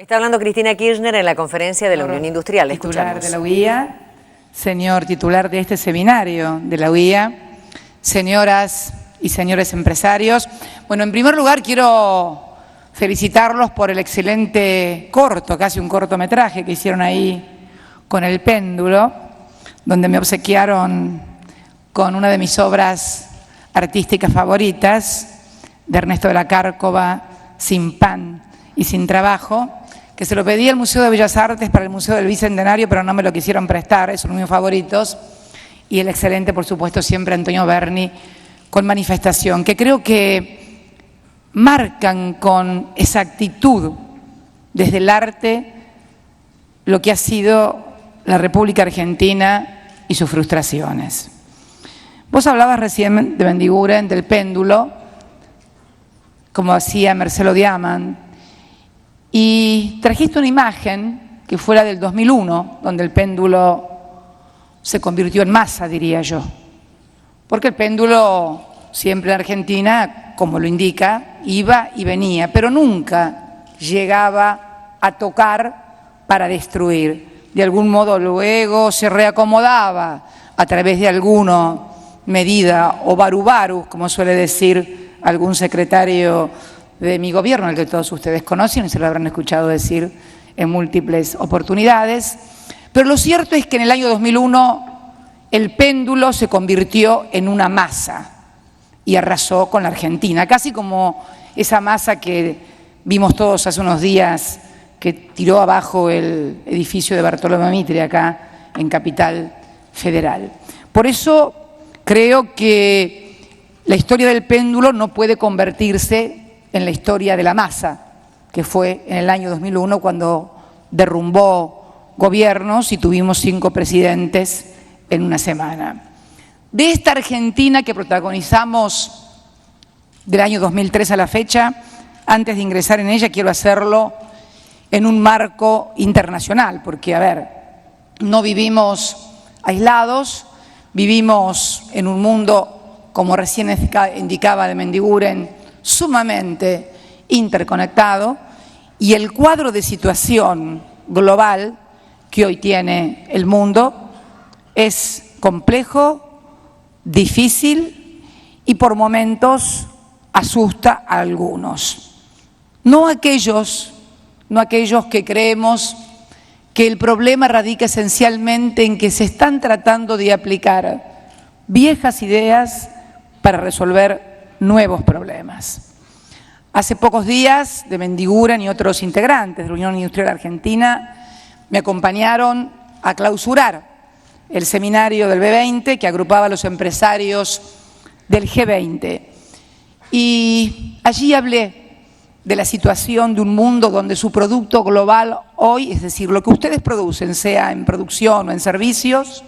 Está hablando Cristina Kirchner en la conferencia de la Unión Industrial. Titular de la UIA, señor titular de este seminario de la UIA, señoras y señores empresarios. Bueno, en primer lugar quiero felicitarlos por el excelente corto, casi un cortometraje que hicieron ahí con El Péndulo, donde me obsequiaron con una de mis obras artísticas favoritas, de Ernesto de la Cárcova, Sin pan y sin trabajo, que se lo pedí al Museo de Bellas Artes para el Museo del Bicentenario, pero no me lo quisieron prestar, es uno de mis favoritos, y el excelente, por supuesto, siempre Antonio Berni, con Manifestación, que creo que marcan con exactitud desde el arte lo que ha sido la República Argentina y sus frustraciones. Vos hablabas recién de Mendiguren, del péndulo, como hacía Marcelo Diamant, y trajiste una imagen que fue la del 2001, donde el péndulo se convirtió en masa, diría yo. Porque el péndulo siempre en Argentina, como lo indica, iba y venía, pero nunca llegaba a tocar para destruir. De algún modo luego se reacomodaba a través de alguna medida o barubarus, como suele decir algún secretario de mi gobierno, el que todos ustedes conocen y se lo habrán escuchado decir en múltiples oportunidades. Pero lo cierto es que en el año 2001 el péndulo se convirtió en una masa y arrasó con la Argentina, casi como esa masa que vimos todos hace unos días que tiró abajo el edificio de Bartolomé Mitre acá en Capital Federal. Por eso creo que la historia del péndulo no puede convertirse en la historia de la masa, que fue en el año 2001 cuando derrumbó gobiernos y tuvimos 5 presidentes en una semana. De esta Argentina que protagonizamos del año 2003 a la fecha, antes de ingresar en ella quiero hacerlo en un marco internacional, porque, a ver, no vivimos aislados, vivimos en un mundo, como recién indicaba de Mendiguren, sumamente interconectado, y el cuadro de situación global que hoy tiene el mundo es complejo, difícil y por momentos asusta a algunos. No aquellos que creemos que el problema radica esencialmente en que se están tratando de aplicar viejas ideas para resolver nuevos problemas. Hace pocos días, de Mendiguren y otros integrantes de la Unión Industrial Argentina me acompañaron a clausurar el seminario del B20 que agrupaba a los empresarios del G20. Y allí hablé de la situación de un mundo donde su producto global hoy, es decir, lo que ustedes producen, sea en producción o en servicios,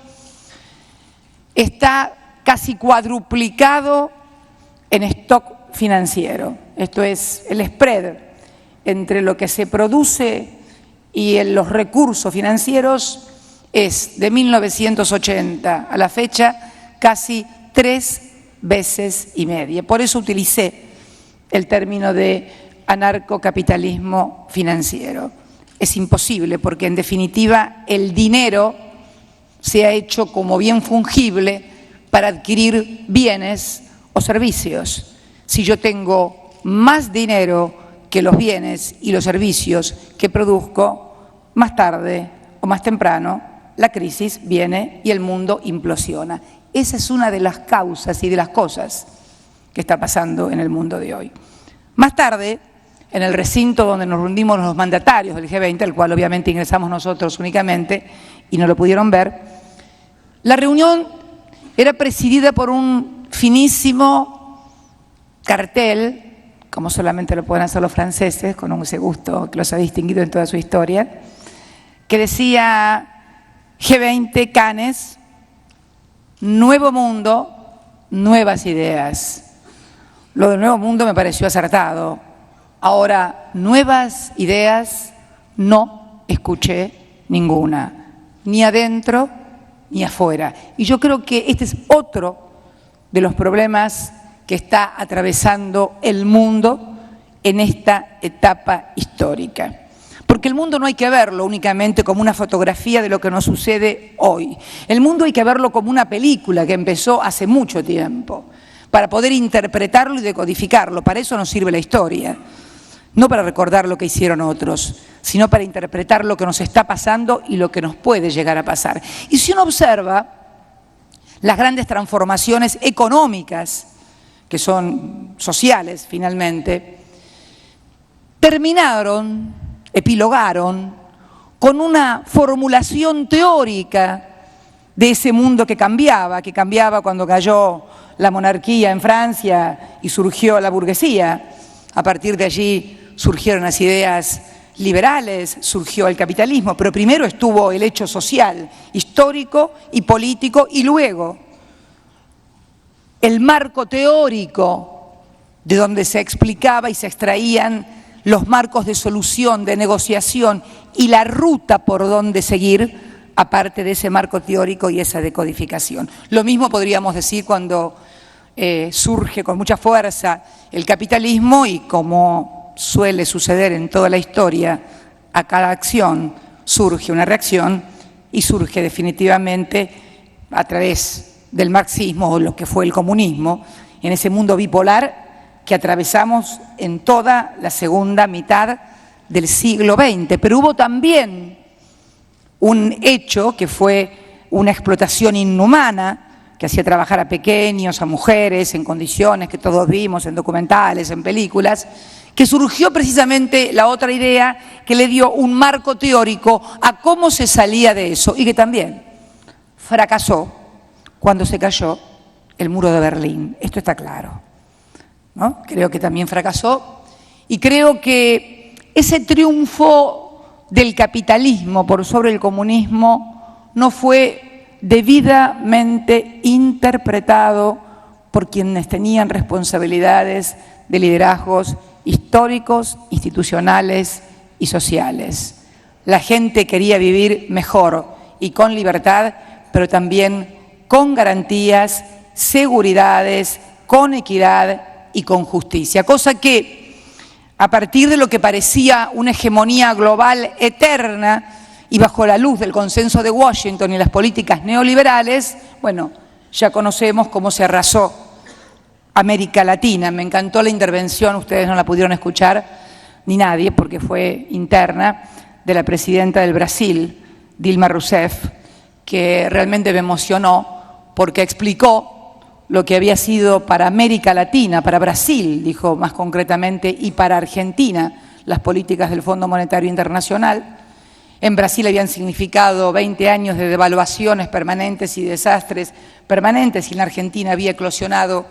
está casi cuadruplicado en stock financiero. Esto es el spread entre lo que se produce y en los recursos financieros es de 1980 a la fecha casi 3 veces y media. Por eso utilicé el término de anarcocapitalismo financiero. Es imposible porque en definitiva el dinero se ha hecho como bien fungible para adquirir bienes o servicios. Si yo tengo más dinero que los bienes y los servicios que produzco, más tarde o más temprano la crisis viene y el mundo implosiona. Esa es una de las causas y de las cosas que está pasando en el mundo de hoy. Más tarde, en el recinto donde nos reunimos los mandatarios del G20, al cual obviamente ingresamos nosotros únicamente y no lo pudieron ver, la reunión era presidida por un finísimo cartel, como solamente lo pueden hacer los franceses, con ese gusto que los ha distinguido en toda su historia, que decía G20 Cannes, nuevo mundo, nuevas ideas. Lo del nuevo mundo me pareció acertado. Ahora, nuevas ideas no escuché ninguna, ni adentro ni afuera. Y yo creo que este es otro de los problemas que está atravesando el mundo en esta etapa histórica. Porque porque el mundo no hay que verlo únicamente como una fotografía de lo que nos sucede hoy. El mundo hay que verlo como una película que empezó hace mucho tiempo, para poder interpretarlo y decodificarlo. Para eso nos sirve la historia, no para recordar lo que hicieron otros, sino para interpretar lo que nos está pasando y lo que nos puede llegar a pasar. Y si uno observa las grandes transformaciones económicas, que son sociales finalmente, terminaron, epilogaron, con una formulación teórica de ese mundo que cambiaba cuando cayó la monarquía en Francia y surgió la burguesía. A partir de allí surgieron las ideas liberales, surgió el capitalismo, pero primero estuvo el hecho social, histórico y político, y luego el marco teórico de donde se explicaba y se extraían los marcos de solución, de negociación y la ruta por donde seguir, aparte de ese marco teórico y esa decodificación. Lo mismo podríamos decir cuando surge con mucha fuerza el capitalismo y, como suele suceder en toda la historia, a cada acción surge una reacción y surge definitivamente a través del marxismo o lo que fue el comunismo, en ese mundo bipolar que atravesamos en toda la segunda mitad del siglo XX. Pero hubo también un hecho que fue una explotación inhumana que hacía trabajar a pequeños, a mujeres, en condiciones que todos vimos en documentales, en películas, que surgió precisamente la otra idea que le dio un marco teórico a cómo se salía de eso y que también fracasó cuando se cayó el muro de Berlín. Esto está claro, ¿no? Creo que también fracasó y creo que ese triunfo del capitalismo por sobre el comunismo no fue debidamente interpretado por quienes tenían responsabilidades de liderazgos históricos, institucionales y sociales. La gente quería vivir mejor y con libertad, pero también con garantías, seguridades, con equidad y con justicia, cosa que a partir de lo que parecía una hegemonía global eterna y bajo la luz del consenso de Washington y las políticas neoliberales, bueno, ya conocemos cómo se arrasó América Latina. Me encantó la intervención, ustedes no la pudieron escuchar, ni nadie, porque fue interna, de la presidenta del Brasil, Dilma Rousseff, que realmente me emocionó porque explicó lo que había sido para América Latina, para Brasil, dijo más concretamente, y para Argentina, las políticas del Fondo Monetario Internacional. En Brasil habían significado 20 años de devaluaciones permanentes y desastres permanentes, y en Argentina había eclosionado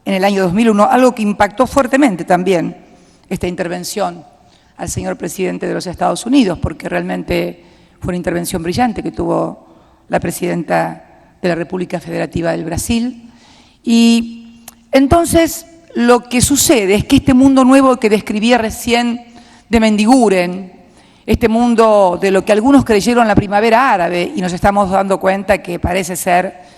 en el año 2001, algo que impactó fuertemente también esta intervención al señor presidente de los Estados Unidos, porque realmente fue una intervención brillante que tuvo la presidenta de la República Federativa del Brasil. Y entonces lo que sucede es que este mundo nuevo que describía recién de Mendiguren, este mundo de lo que algunos creyeron la primavera árabe, y nos estamos dando cuenta que parece ser,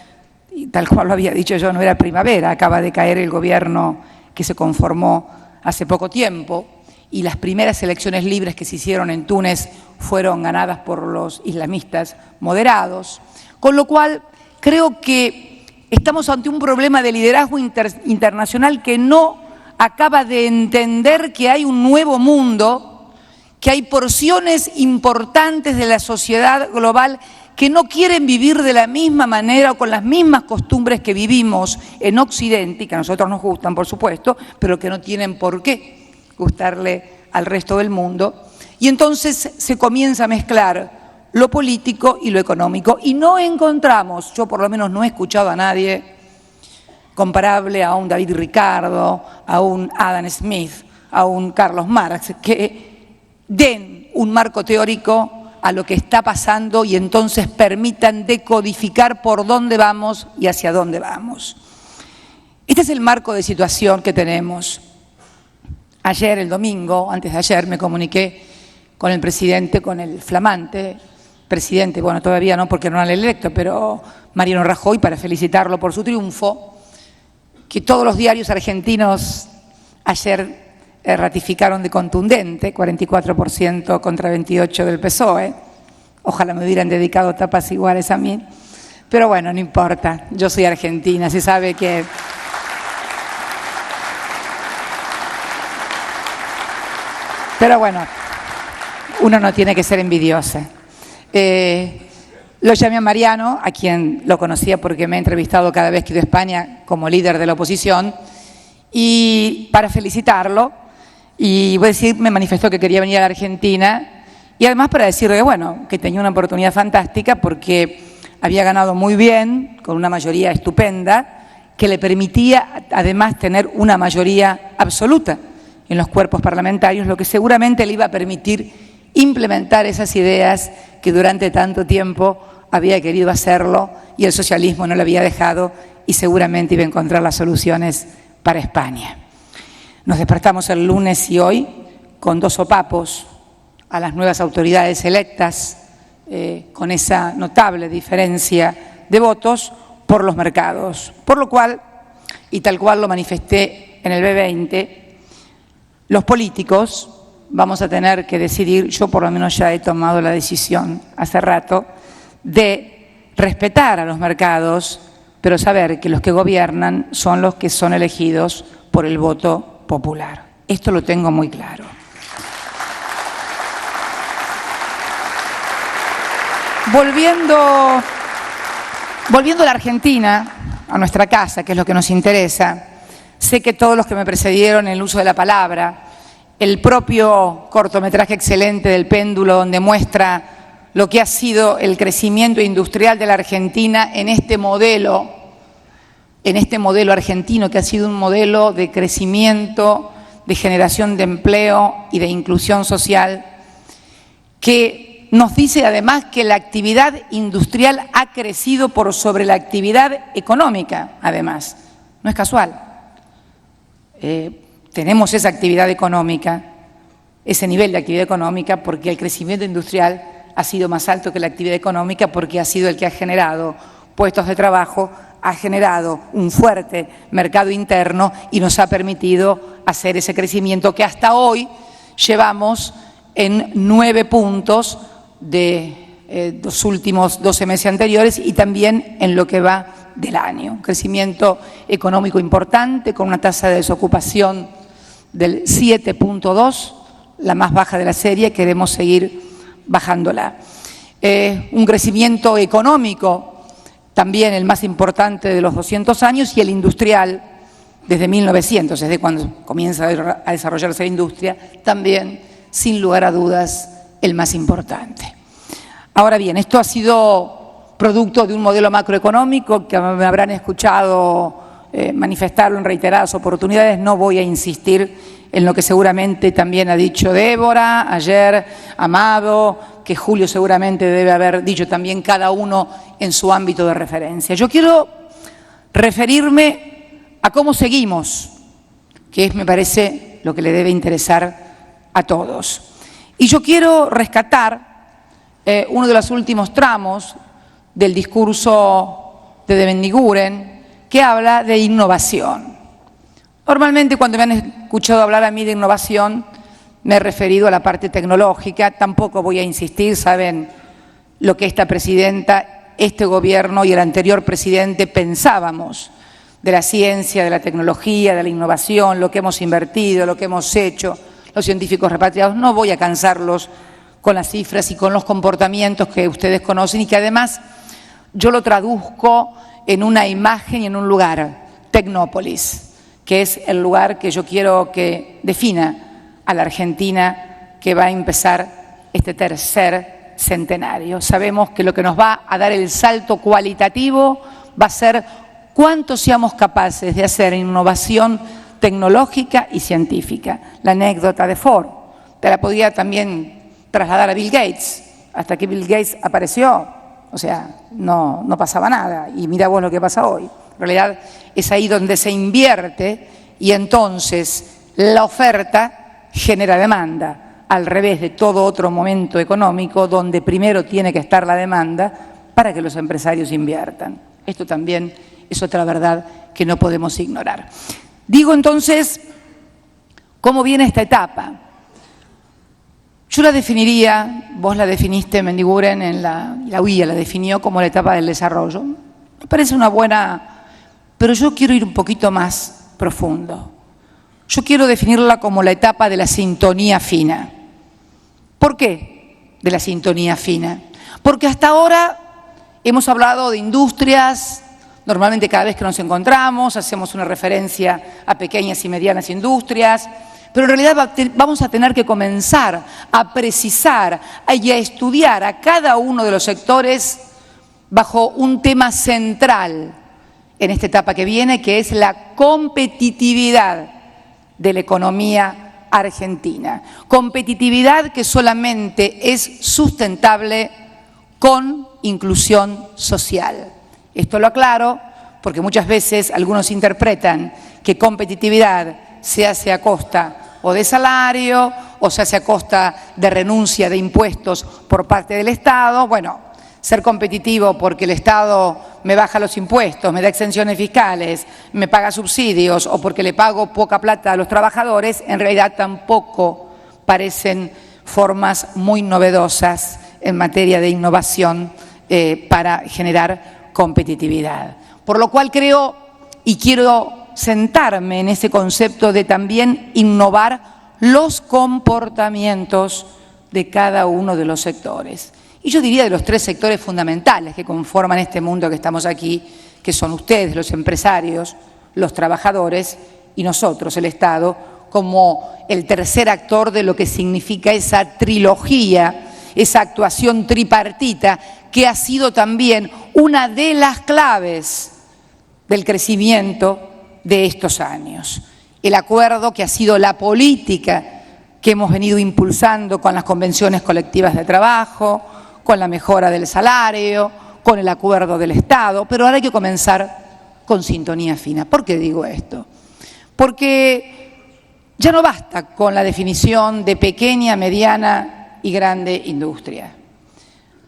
y tal cual lo había dicho yo, no era primavera, acaba de caer el gobierno que se conformó hace poco tiempo, y las primeras elecciones libres que se hicieron en Túnez fueron ganadas por los islamistas moderados, con lo cual creo que estamos ante un problema de liderazgo internacional que no acaba de entender que hay un nuevo mundo, que hay porciones importantes de la sociedad global que no quieren vivir de la misma manera o con las mismas costumbres que vivimos en Occidente, y que a nosotros nos gustan, por supuesto, pero que no tienen por qué gustarle al resto del mundo. Y entonces se comienza a mezclar lo político y lo económico, y no encontramos, yo por lo menos no he escuchado a nadie comparable a un David Ricardo, a un Adam Smith, a un Carlos Marx, que den un marco teórico a lo que está pasando y entonces permitan decodificar por dónde vamos y hacia dónde vamos. Este es el marco de situación que tenemos. Ayer, el domingo, antes de ayer, me comuniqué con el presidente, con el flamante presidente, bueno, todavía no porque no lo han electo, pero Mariano Rajoy, para felicitarlo por su triunfo, que todos los diarios argentinos ayer ratificaron de contundente, 44% contra 28% del PSOE. Ojalá me hubieran dedicado tapas iguales a mí. Pero bueno, no importa, yo soy argentina, se sabe que... Pero bueno, uno no tiene que ser envidiosa. Lo llamé a Mariano, a quien lo conocía porque me ha entrevistado cada vez que he ido a España como líder de la oposición, y para felicitarlo, y voy a decir, me manifestó que quería venir a la Argentina, y además para decirle, bueno, que tenía una oportunidad fantástica porque había ganado muy bien, con una mayoría estupenda, que le permitía además tener una mayoría absoluta en los cuerpos parlamentarios, lo que seguramente le iba a permitir implementar esas ideas que durante tanto tiempo había querido hacerlo y el socialismo no le había dejado, y seguramente iba a encontrar las soluciones para España. Nos despertamos el lunes y hoy con 2 sopapos a las nuevas autoridades electas, con esa notable diferencia de votos por los mercados. Por lo cual, y tal cual lo manifesté en el B20, los políticos vamos a tener que decidir, yo por lo menos ya he tomado la decisión hace rato, de respetar a los mercados, pero saber que los que gobiernan son los que son elegidos por el voto popular. Esto lo tengo muy claro. Volviendo a la Argentina, a nuestra casa, que es lo que nos interesa, sé que todos los que me precedieron en el uso de la palabra, el propio cortometraje excelente del Péndulo, donde muestra lo que ha sido el crecimiento industrial de la Argentina en este modelo argentino, que ha sido un modelo de crecimiento, de generación de empleo y de inclusión social, que nos dice además que la actividad industrial ha crecido por sobre la actividad económica, además. No es casual. Tenemos esa actividad económica, ese nivel de actividad económica, porque el crecimiento industrial ha sido más alto que la actividad económica, porque ha sido el que ha generado puestos de trabajo, ha generado un fuerte mercado interno y nos ha permitido hacer ese crecimiento que hasta hoy llevamos en 9 puntos de los últimos 12 meses anteriores y también en lo que va del año. Un crecimiento económico importante con una tasa de desocupación del 7.2, la más baja de la serie, queremos seguir bajándola. Un crecimiento económico también el más importante de los 200 años y el industrial desde 1900, desde cuando comienza a desarrollarse la industria, también sin lugar a dudas el más importante. Ahora bien, esto ha sido producto de un modelo macroeconómico que me habrán escuchado manifestarlo en reiteradas oportunidades. No voy a insistir en lo que seguramente también ha dicho Débora, ayer Amado, que Julio seguramente debe haber dicho también, cada uno en su ámbito de referencia. Yo quiero referirme a cómo seguimos, que es, me parece, lo que le debe interesar a todos. Y yo quiero rescatar uno de los últimos tramos del discurso de Deveniguren, que habla de innovación. Normalmente cuando me han escuchado hablar a mí de innovación me he referido a la parte tecnológica, tampoco voy a insistir, saben lo que esta presidenta, este gobierno y el anterior presidente pensábamos de la ciencia, de la tecnología, de la innovación, lo que hemos invertido, lo que hemos hecho, los científicos repatriados. No voy a cansarlos con las cifras y con los comportamientos que ustedes conocen y que además yo lo traduzco en una imagen y en un lugar, Tecnópolis, que es el lugar que yo quiero que defina a la Argentina que va a empezar este tercer centenario. Sabemos que lo que nos va a dar el salto cualitativo va a ser cuánto seamos capaces de hacer innovación tecnológica y científica. La anécdota de Ford, te la podría también trasladar a Bill Gates. Hasta que Bill Gates apareció, o sea, no pasaba nada. Y mira vos lo que pasa hoy. En realidad es ahí donde se invierte y entonces la oferta genera demanda, al revés de todo otro momento económico donde primero tiene que estar la demanda para que los empresarios inviertan. Esto también es otra verdad que no podemos ignorar. Digo entonces, ¿Cómo viene esta etapa? Yo la definiría, vos la definiste, Mendiguren, en la UIA la definió como la etapa del desarrollo. Me parece una buena, pero yo quiero ir un poquito más profundo. Yo quiero definirla como la etapa de la sintonía fina. ¿Por qué de la sintonía fina? Porque hasta ahora hemos hablado de industrias, normalmente cada vez que nos encontramos hacemos una referencia a pequeñas y medianas industrias, pero en realidad vamos a tener que comenzar a precisar y a estudiar a cada uno de los sectores bajo un tema central en esta etapa que viene, que es la competitividad de la economía argentina. Competitividad que solamente es sustentable con inclusión social. Esto lo aclaro porque muchas veces algunos interpretan que competitividad se hace a costa o de salario o se hace a costa de renuncia de impuestos por parte del Estado. Bueno, ser competitivo porque el Estado me baja los impuestos, me da exenciones fiscales, me paga subsidios o porque le pago poca plata a los trabajadores, en realidad tampoco parecen formas muy novedosas en materia de innovación para generar competitividad. Por lo cual creo y quiero sentarme en ese concepto de también innovar los comportamientos de cada uno de los sectores. Y yo diría de los tres sectores fundamentales que conforman este mundo que estamos aquí, que son ustedes, los empresarios, los trabajadores y nosotros, el Estado, como el tercer actor de lo que significa esa trilogía, esa actuación tripartita que ha sido también una de las claves del crecimiento de estos años. El acuerdo que ha sido la política que hemos venido impulsando con las convenciones colectivas de trabajo, con la mejora del salario, con el acuerdo del Estado, pero ahora hay que comenzar con sintonía fina. ¿Por qué digo esto? Porque ya no basta con la definición de pequeña, mediana y grande industria.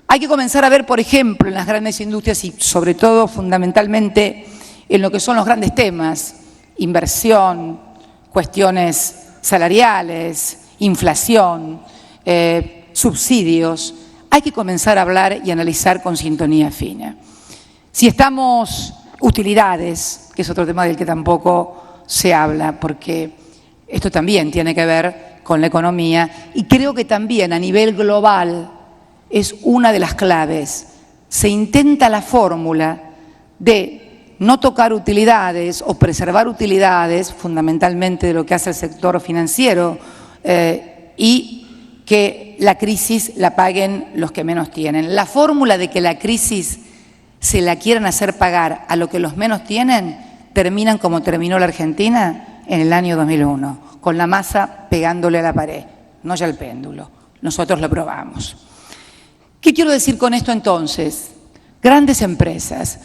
Hay que comenzar a ver, por ejemplo, en las grandes industrias y sobre todo fundamentalmente en lo que son los grandes temas, inversión, cuestiones salariales, inflación, subsidios, hay que comenzar a hablar y analizar con sintonía fina. Si estamos, utilidades, que es otro tema del que tampoco se habla, porque esto también tiene que ver con la economía y creo que también a nivel global es una de las claves. Se intenta la fórmula de no tocar utilidades o preservar utilidades, fundamentalmente de lo que hace el sector financiero, y que la crisis la paguen los que menos tienen. La fórmula de que la crisis se la quieran hacer pagar a lo que los menos tienen, terminan como terminó la Argentina en el año 2001, con la masa pegándole a la pared, no ya el péndulo. Nosotros lo probamos. ¿Qué quiero decir con esto entonces? Grandes empresas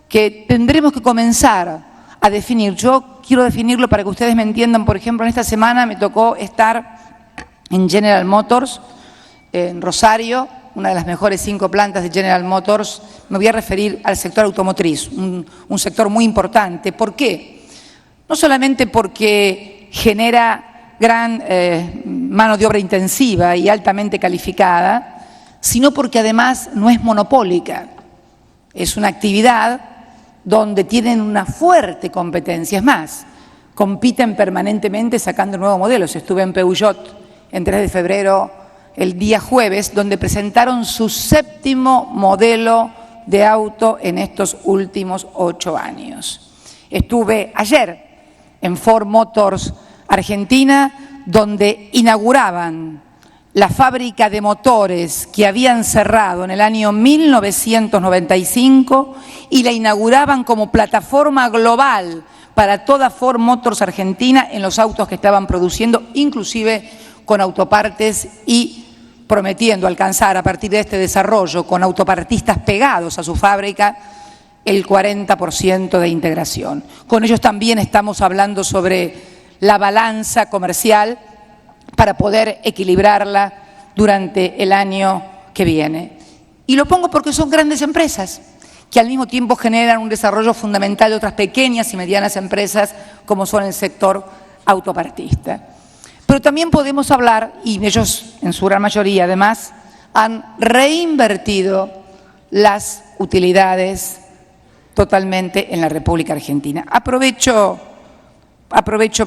que tendremos que comenzar a definir. Yo quiero definirlo para que ustedes me entiendan. Por ejemplo, en esta semana me tocó estar en General Motors, en Rosario, una de las mejores 5 plantas de General Motors. Me voy a referir al sector automotriz, un sector muy importante. ¿Por qué? No solamente porque genera gran mano de obra intensiva y altamente calificada, sino porque además no es monopólica. Es una actividad donde tienen una fuerte competencia. Es más, compiten permanentemente sacando nuevos modelos. Estuve en Peugeot en 3 de febrero, el día jueves, donde presentaron su 7º modelo de auto en estos últimos 8 años. Estuve ayer en Ford Motors Argentina, donde inauguraban la fábrica de motores que habían cerrado en el año 1995 y la inauguraban como plataforma global para toda Ford Motors Argentina en los autos que estaban produciendo, inclusive con autopartes, y prometiendo alcanzar a partir de este desarrollo con autopartistas pegados a su fábrica el 40% de integración. Con ellos también estamos hablando sobre la balanza comercial para poder equilibrarla durante el año que viene. Y lo pongo porque son grandes empresas que al mismo tiempo generan un desarrollo fundamental de otras pequeñas y medianas empresas como son el sector autopartista. Pero también podemos hablar, y ellos en su gran mayoría además han reinvertido las utilidades totalmente en la República Argentina. Aprovecho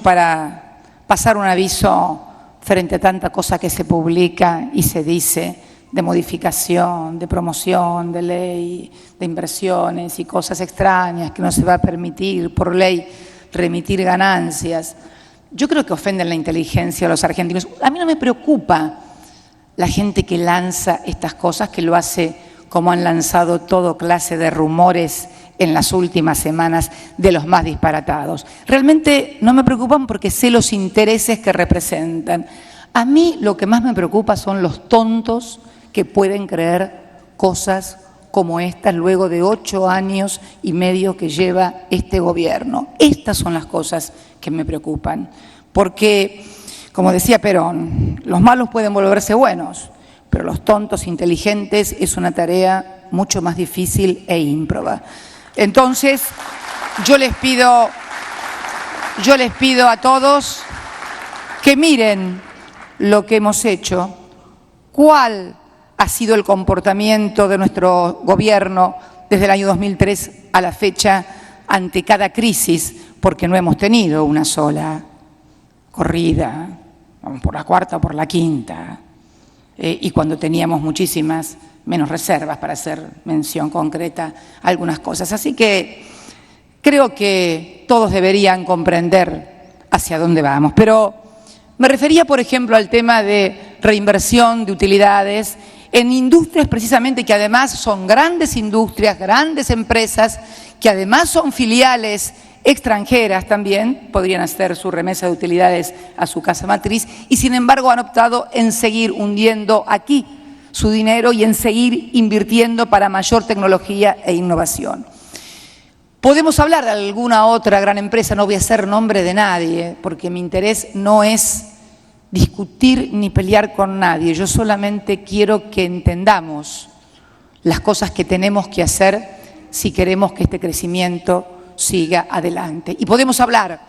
para pasar un aviso frente a tanta cosa que se publica y se dice de modificación, de promoción, de ley, de inversiones y cosas extrañas que no se va a permitir por ley remitir ganancias. Yo creo que ofenden la inteligencia a los argentinos. A mí no me preocupa la gente que lanza estas cosas, que lo hace como han lanzado toda clase de rumores en las últimas semanas de los más disparatados. Realmente no me preocupan porque sé los intereses que representan. A mí lo que más me preocupa son los tontos que pueden creer cosas como estas luego de 8 años y medio que lleva este gobierno. Estas son las cosas que me preocupan, porque, como decía Perón, los malos pueden volverse buenos, pero los tontos inteligentes es una tarea mucho más difícil e ímproba. Entonces, yo les pido a todos que miren lo que hemos hecho, cuál ha sido el comportamiento de nuestro gobierno desde el año 2003 a la fecha ante cada crisis, porque no hemos tenido una sola corrida, vamos por la cuarta o por la quinta, y cuando teníamos muchísimas menos reservas, para hacer mención concreta a algunas cosas. Así que creo que todos deberían comprender hacia dónde vamos. Pero me refería, por ejemplo, al tema de reinversión de utilidades en industrias precisamente que además son grandes industrias, grandes empresas, que además son filiales extranjeras también, podrían hacer su remesa de utilidades a su casa matriz, y sin embargo han optado en seguir hundiendo aquí su dinero y en seguir invirtiendo para mayor tecnología e innovación. Podemos hablar de alguna otra gran empresa, no voy a hacer nombre de nadie, porque mi interés no es discutir ni pelear con nadie. Yo solamente quiero que entendamos las cosas que tenemos que hacer si queremos que este crecimiento siga adelante. Y podemos hablar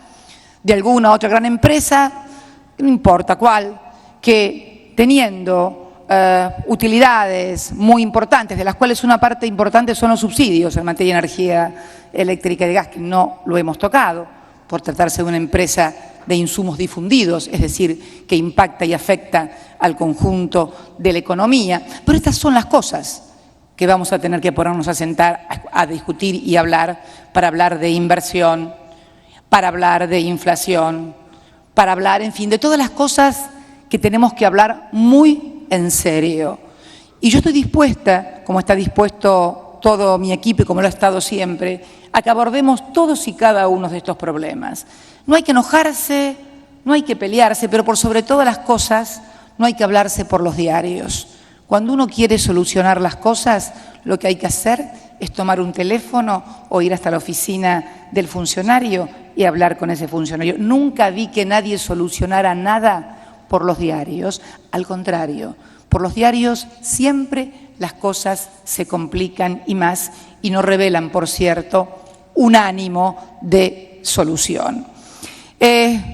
de alguna otra gran empresa, no importa cuál, que teniendo utilidades muy importantes, de las cuales una parte importante son los subsidios en materia de energía eléctrica y de gas, que no lo hemos tocado, por tratarse de una empresa de insumos difundidos, es decir, que impacta y afecta al conjunto de la economía. Pero estas son las cosas que vamos a tener que ponernos a sentar, a discutir y hablar, para hablar de inversión, para hablar de inflación, para hablar, en fin, de todas las cosas que tenemos que hablar muy en serio. Y yo estoy dispuesta, como está dispuesto todo mi equipo y como lo ha estado siempre, a que abordemos todos y cada uno de estos problemas. No hay que enojarse, no hay que pelearse, pero por sobre todas las cosas no hay que hablarse por los diarios. Cuando uno quiere solucionar las cosas, lo que hay que hacer es tomar un teléfono o ir hasta la oficina del funcionario y hablar con ese funcionario. Nunca vi que nadie solucionara nada por los diarios. Al contrario, por los diarios siempre las cosas se complican y más, y no revelan, por cierto, un ánimo de solución.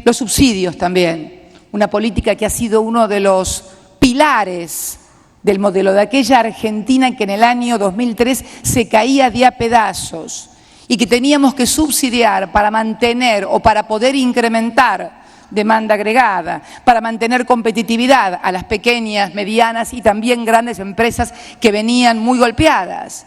Los subsidios también, una política que ha sido uno de los pilares del modelo de aquella Argentina que en el año 2003 se caía de a pedazos y que teníamos que subsidiar para mantener o para poder incrementar demanda agregada, para mantener competitividad a las pequeñas, medianas y también grandes empresas que venían muy golpeadas.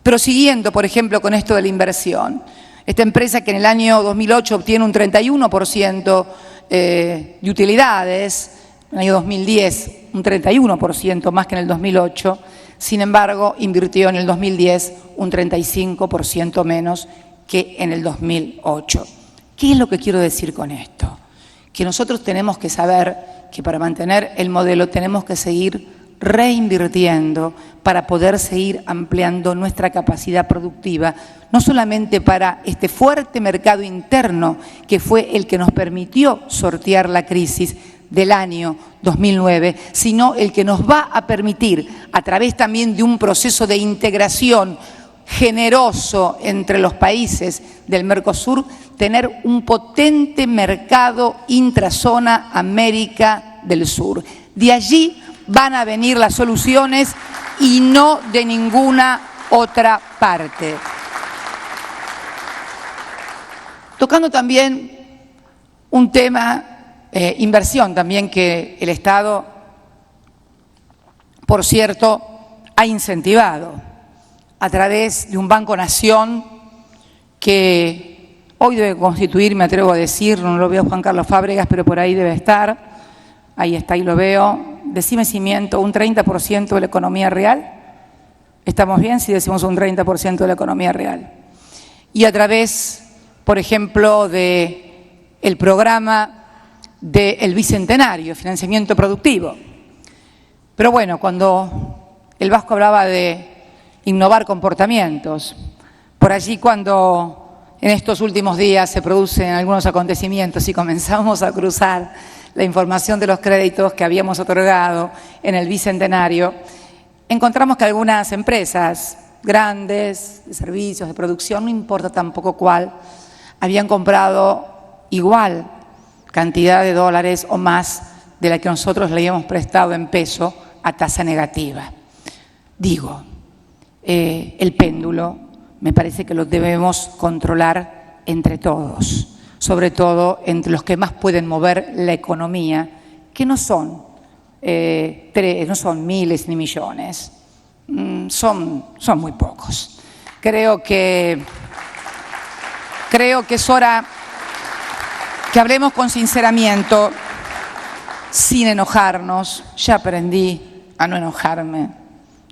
Pero siguiendo, por ejemplo, con esto de la inversión, esta empresa que en el año 2008 obtiene un 31% de utilidades, en el año 2010 un 31% más que en el 2008, sin embargo invirtió en el 2010 un 35% menos que en el 2008. ¿Qué es lo que quiero decir con esto? Que nosotros tenemos que saber que para mantener el modelo tenemos que seguir reinvirtiendo para poder seguir ampliando nuestra capacidad productiva, no solamente para este fuerte mercado interno que fue el que nos permitió sortear la crisis del año 2009, sino el que nos va a permitir, a través también de un proceso de integración generoso entre los países del Mercosur, tener un potente mercado intrazona América del Sur. De allí van a venir las soluciones y no de ninguna otra parte. Tocando también un tema, inversión también, que el Estado, por cierto, ha incentivado a través de un Banco Nación que hoy debe constituir, me atrevo a decir, no lo veo Juan Carlos Fábregas, pero por ahí debe estar, ahí está, ahí lo veo, decime cimiento, un 30% de la economía real. ¿Estamos bien si decimos un 30% de la economía real? Y a través, por ejemplo, del programa del Bicentenario, financiamiento productivo. Pero bueno, cuando el Vasco hablaba de innovar comportamientos, por allí cuando en estos últimos días se producen algunos acontecimientos y comenzamos a cruzar la información de los créditos que habíamos otorgado en el Bicentenario, encontramos que algunas empresas grandes, de servicios, de producción, no importa tampoco cuál, habían comprado igual cantidad de dólares o más de la que nosotros le habíamos prestado en peso a tasa negativa. Digo, el péndulo me parece que lo debemos controlar entre todos, sobre todo entre los que más pueden mover la economía, que no son miles ni millones, son muy pocos. Creo que es hora que hablemos con sinceramiento, sin enojarnos. Ya aprendí a no enojarme,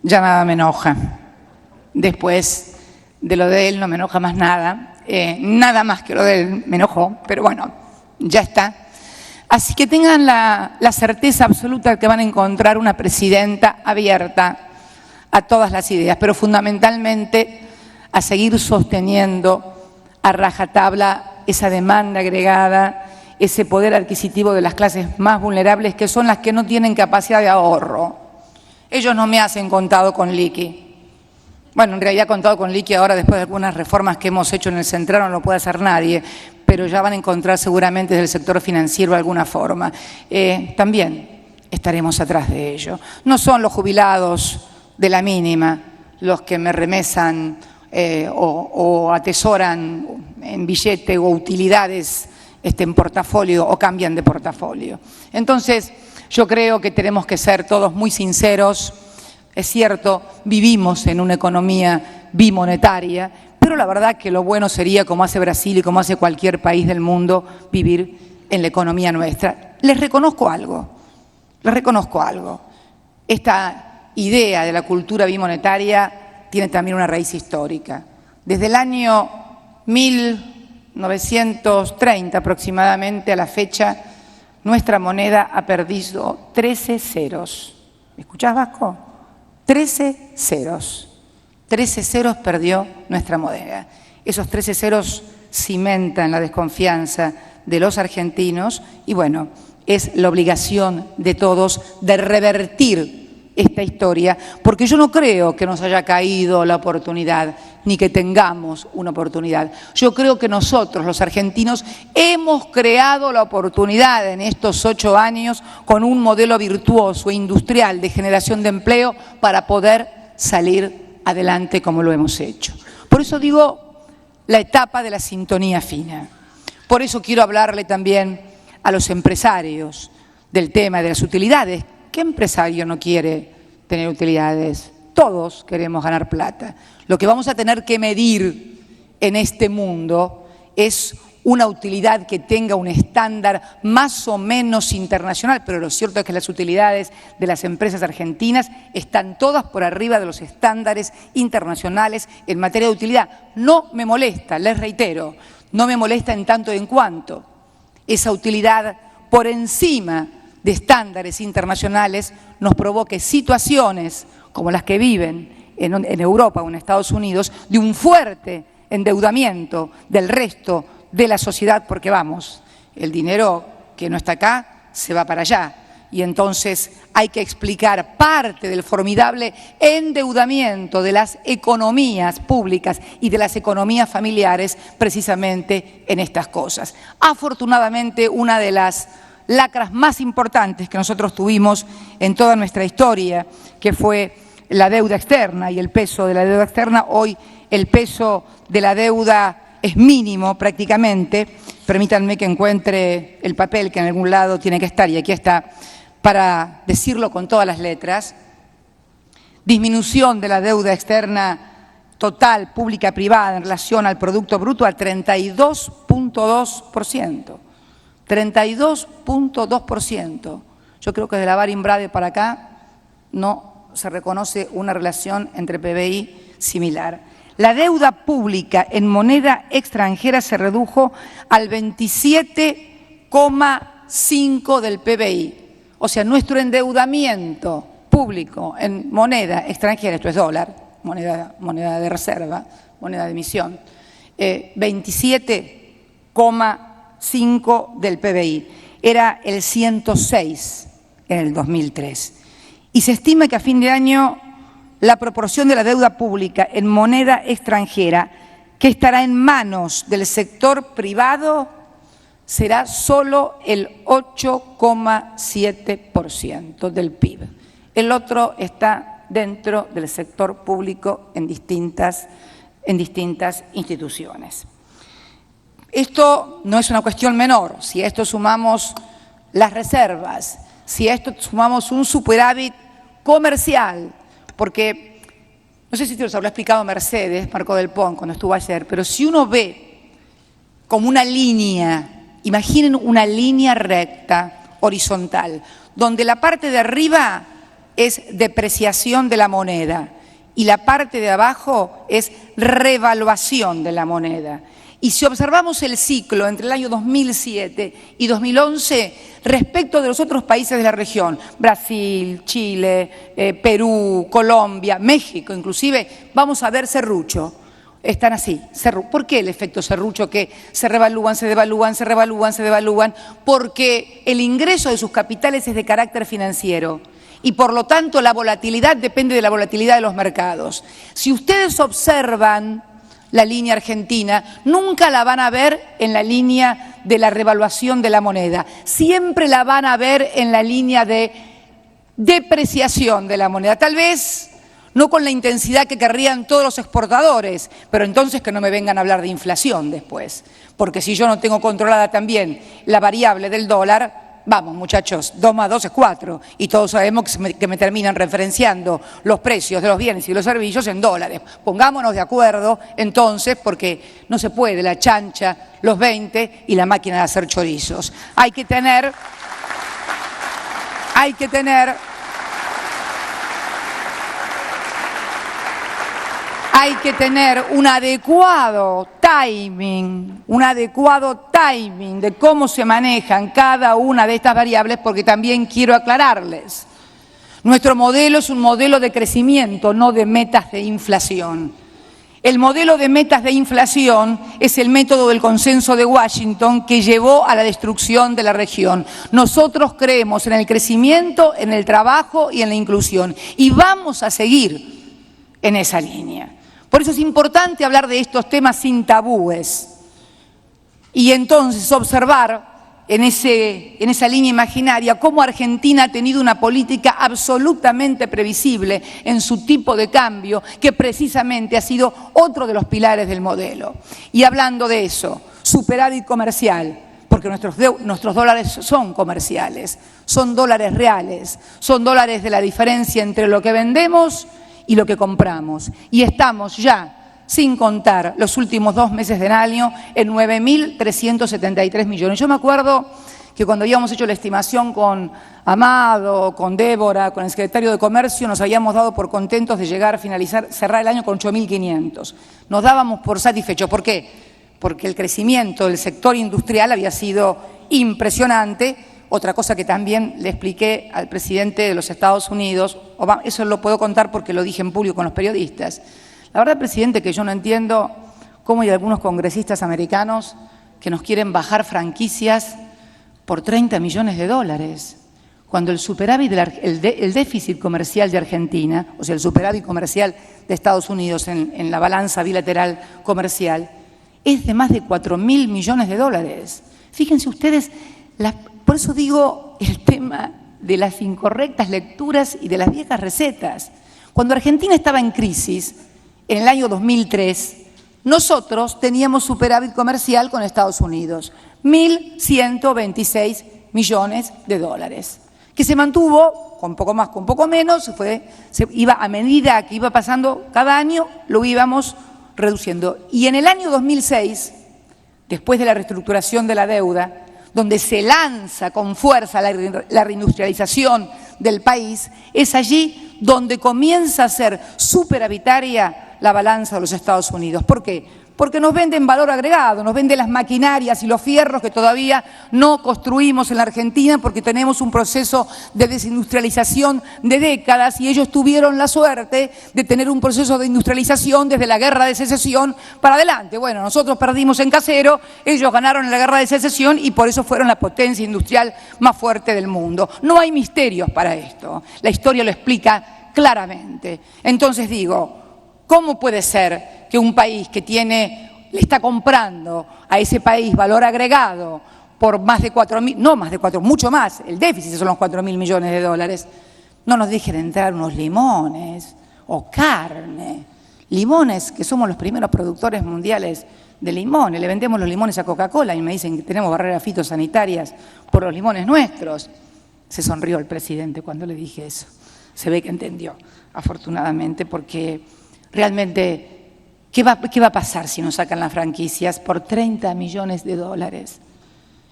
ya nada me enoja. Después de lo de él no me enoja más nada, nada más que lo de él me enojó, pero bueno, ya está. Así que tengan la certeza absoluta de que van a encontrar una presidenta abierta a todas las ideas, pero fundamentalmente a seguir sosteniendo a rajatabla esa demanda agregada, ese poder adquisitivo de las clases más vulnerables, que son las que no tienen capacidad de ahorro. Ellos no me hacen contado con liqui. Bueno, en realidad contado con liqui ahora, después de algunas reformas que hemos hecho en el Central, no lo puede hacer nadie, pero ya van a encontrar seguramente desde el sector financiero alguna forma. También estaremos atrás de ello. No son los jubilados de la mínima los que me remesan o atesoran en billete o utilidades en portafolio o cambian de portafolio. Entonces, yo creo que tenemos que ser todos muy sinceros. Es cierto, vivimos en una economía bimonetaria, pero la verdad que lo bueno sería, como hace Brasil y como hace cualquier país del mundo, vivir en la economía nuestra. Les reconozco algo. Esta idea de la cultura bimonetaria tiene también una raíz histórica. Desde el año 1930 aproximadamente a la fecha, nuestra moneda ha perdido 13 ceros. ¿Me escuchás, Vasco? 13 ceros. 13 ceros perdió nuestra moneda. Esos 13 ceros cimentan la desconfianza de los argentinos y bueno, es la obligación de todos de revertir esta historia, porque yo no creo que nos haya caído la oportunidad, ni que tengamos una oportunidad. Yo creo que nosotros, los argentinos, hemos creado la oportunidad en estos 8 años con un modelo virtuoso e industrial de generación de empleo para poder salir adelante como lo hemos hecho. Por eso digo la etapa de la sintonía fina. Por eso quiero hablarle también a los empresarios del tema de las utilidades. ¿Qué empresario no quiere tener utilidades? Todos queremos ganar plata. Lo que vamos a tener que medir en este mundo es una utilidad que tenga un estándar más o menos internacional, pero lo cierto es que las utilidades de las empresas argentinas están todas por arriba de los estándares internacionales en materia de utilidad. No me molesta, les reitero, no me molesta en tanto y en cuanto esa utilidad por encima de estándares internacionales nos provoque situaciones como las que viven en Europa o en Estados Unidos, de un fuerte endeudamiento del resto de la sociedad, porque vamos, el dinero que no está acá se va para allá y entonces hay que explicar parte del formidable endeudamiento de las economías públicas y de las economías familiares precisamente en estas cosas. Afortunadamente, una de las lacras más importantes que nosotros tuvimos en toda nuestra historia, que fue la deuda externa y el peso de la deuda externa, hoy el peso de la deuda es mínimo prácticamente. Permítanme que encuentre el papel que en algún lado tiene que estar, y aquí está, para decirlo con todas las letras. Disminución de la deuda externa total, pública, privada, en relación al Producto Bruto al 32.2%. 32.2%. Yo creo que de la Baring-Brade para acá no se reconoce una relación entre PBI similar. La deuda pública en moneda extranjera se redujo al 27,5% del PBI. O sea, nuestro endeudamiento público en moneda extranjera, esto es dólar, moneda de reserva, moneda de emisión, 27,5% del PBI. Era el 106 en el 2003. Y se estima que a fin de año la proporción de la deuda pública en moneda extranjera que estará en manos del sector privado será solo el 8,7% del PIB. El otro está dentro del sector público en distintas instituciones. Esto no es una cuestión menor. Si a esto sumamos las reservas, si a esto sumamos un superávit comercial, porque no sé si te lo habrá explicado Mercedes, Marco del Pont, cuando estuvo ayer, pero si uno ve como una línea, imaginen una línea recta, horizontal, donde la parte de arriba es depreciación de la moneda y la parte de abajo es revaluación de la moneda. Y si observamos el ciclo entre el año 2007 y 2011 respecto de los otros países de la región, Brasil, Chile, Perú, Colombia, México inclusive, vamos a ver serrucho. Están así. ¿Por qué el efecto serrucho? Que se revalúan, se devalúan, se revalúan, se devalúan, porque el ingreso de sus capitales es de carácter financiero y por lo tanto la volatilidad depende de la volatilidad de los mercados. Si ustedes observan la línea argentina, nunca la van a ver en la línea de la revaluación de la moneda, siempre la van a ver en la línea de depreciación de la moneda, tal vez no con la intensidad que querrían todos los exportadores, pero entonces que no me vengan a hablar de inflación después, porque si yo no tengo controlada también la variable del dólar, vamos muchachos, 2 más 2 es 4 y todos sabemos que me terminan referenciando los precios de los bienes y los servicios en dólares. Pongámonos de acuerdo entonces, porque no se puede la chancha, los 20 y la máquina de hacer chorizos. Hay que tener un adecuado timing de cómo se manejan cada una de estas variables, porque también quiero aclararles. Nuestro modelo es un modelo de crecimiento, no de metas de inflación. El modelo de metas de inflación es el método del consenso de Washington que llevó a la destrucción de la región. Nosotros creemos en el crecimiento, en el trabajo y en la inclusión, y vamos a seguir en esa línea. Por eso es importante hablar de estos temas sin tabúes y entonces observar en esa línea imaginaria cómo Argentina ha tenido una política absolutamente previsible en su tipo de cambio, que precisamente ha sido otro de los pilares del modelo. Y hablando de eso, superávit comercial, porque nuestros dólares son comerciales, son dólares reales, son dólares de la diferencia entre lo que vendemos y lo que compramos. Y estamos ya, sin contar los últimos 2 meses del año, en 9.373 millones. Yo me acuerdo que cuando habíamos hecho la estimación con Amado, con Débora, con el secretario de Comercio, nos habíamos dado por contentos de llegar a cerrar el año con 8.500. Nos dábamos por satisfechos. ¿Por qué? Porque el crecimiento del sector industrial había sido impresionante. Otra cosa que también le expliqué al presidente de los Estados Unidos, Obama, eso lo puedo contar porque lo dije en público con los periodistas. La verdad, presidente, que yo no entiendo cómo hay algunos congresistas americanos que nos quieren bajar franquicias por $30 millones, cuando el superávit, el déficit comercial de Argentina, o sea, el superávit comercial de Estados Unidos en la balanza bilateral comercial, es de más de 4.000 millones de dólares. Fíjense ustedes, por eso digo el tema de las incorrectas lecturas y de las viejas recetas. Cuando Argentina estaba en crisis, en el año 2003, nosotros teníamos superávit comercial con Estados Unidos, 1.126 millones de dólares, que se mantuvo con poco más, con poco menos, se iba a medida que iba pasando cada año, lo íbamos reduciendo. Y en el año 2006, después de la reestructuración de la deuda, donde se lanza con fuerza la reindustrialización del país, es allí donde comienza a ser superavitaria la balanza de los Estados Unidos. ¿Por qué? Porque nos venden valor agregado, nos venden las maquinarias y los fierros que todavía no construimos en la Argentina porque tenemos un proceso de desindustrialización de décadas y ellos tuvieron la suerte de tener un proceso de industrialización desde la Guerra de Secesión para adelante. Bueno, nosotros perdimos en Casero, ellos ganaron en la Guerra de Secesión y por eso fueron la potencia industrial más fuerte del mundo. No hay misterios para esto, la historia lo explica claramente. Entonces digo, ¿cómo puede ser que un país que le está comprando a ese país valor agregado por más de 4.000, no más de 4, mucho más, el déficit son los 4.000 millones de dólares, no nos dejen entrar unos limones o carne? Limones, que somos los primeros productores mundiales de limones, le vendemos los limones a Coca-Cola y me dicen que tenemos barreras fitosanitarias por los limones nuestros. Se sonrió el presidente cuando le dije eso. Se ve que entendió, afortunadamente, porque realmente, ¿qué va a pasar si nos sacan las franquicias por 30 millones de dólares?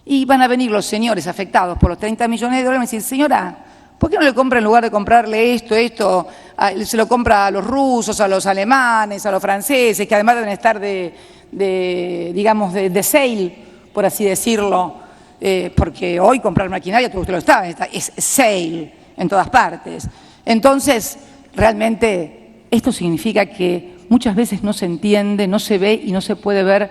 Y van a venir los señores afectados por los 30 millones de dólares y decir, señora, ¿por qué no le compra en lugar de comprarle esto, se lo compra a los rusos, a los alemanes, a los franceses, que además deben estar de sale, por así decirlo, porque hoy comprar maquinaria, todo usted lo sabe, es sale en todas partes. Entonces, realmente, esto significa que muchas veces no se entiende, no se ve y no se puede ver,